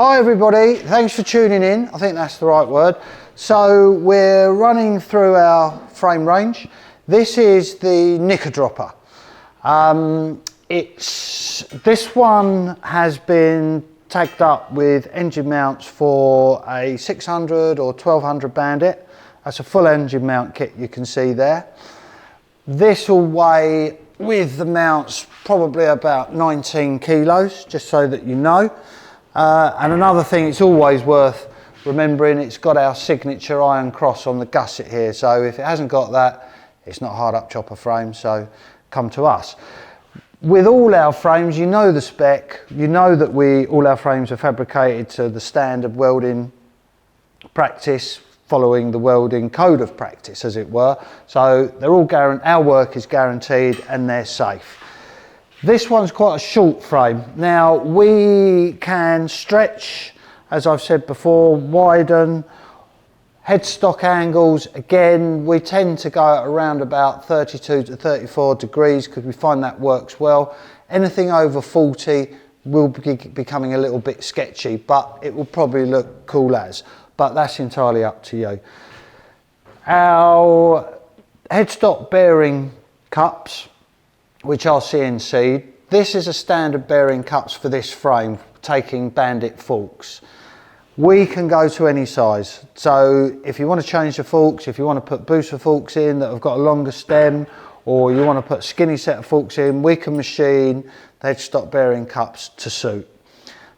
Hi everybody, thanks for tuning in. I think that's the right word. So we're running through our frame range. This is the Knickerdropper. This one has been tagged up with engine mounts for a 600 or 1200 Bandit. That's a full engine mount kit you can see there. This will weigh with the mounts probably about 19 kilos, just so that you know. And another thing, it's always worth remembering, it's got our signature iron cross on the gusset here, so if it hasn't got that, it's not a hard up chopper frame, so come to us. With all our frames, you know the spec, you know that all our frames are fabricated to the standard welding practice, following the welding code of practice, as it were. So they're all our work is guaranteed and they're safe. This one's quite a short frame. Now we can stretch, as I've said before, widen, headstock angles. Again, we tend to go at around about 32 to 34 degrees because we find that works well. Anything over 40 will be becoming a little bit sketchy, but it will probably look cool as, but that's entirely up to you. Our headstock bearing cups, which are CNC'd. This is a standard bearing cups for this frame, taking Bandit forks. We can go to any size. So if you want to change the forks, if you want to put booster forks in that have got a longer stem, or you want to put skinny set of forks in, we can machine the headstock bearing cups to suit.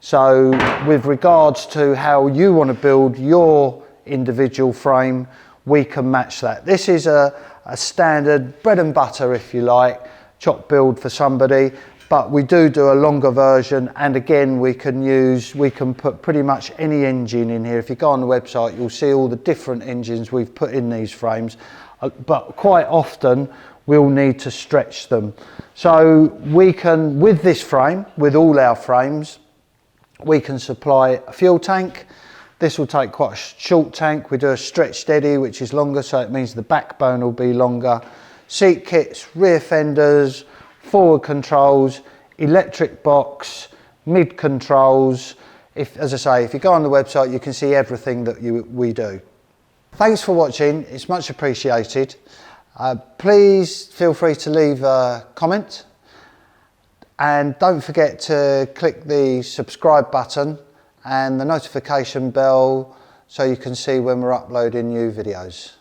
So with regards to how you want to build your individual frame, we can match that. This is a standard bread and butter, if you like, chop build for somebody, but we do a longer version, and again we can put pretty much any engine in here. If you go on the website, you'll see all the different engines we've put in these frames, but quite often we'll need to stretch them. So we can, with this frame, with all our frames, we can supply a fuel tank. This will take quite a short tank. We do a stretch steady, which is longer, so it means the backbone will be longer. Seat kits, rear fenders, forward controls, electric box, mid controls. As I say, if you go on the website, you can see everything that we do. Thanks for watching, it's much appreciated. Please feel free to leave a comment, and don't forget to click the subscribe button and the notification bell so you can see when we're uploading new videos.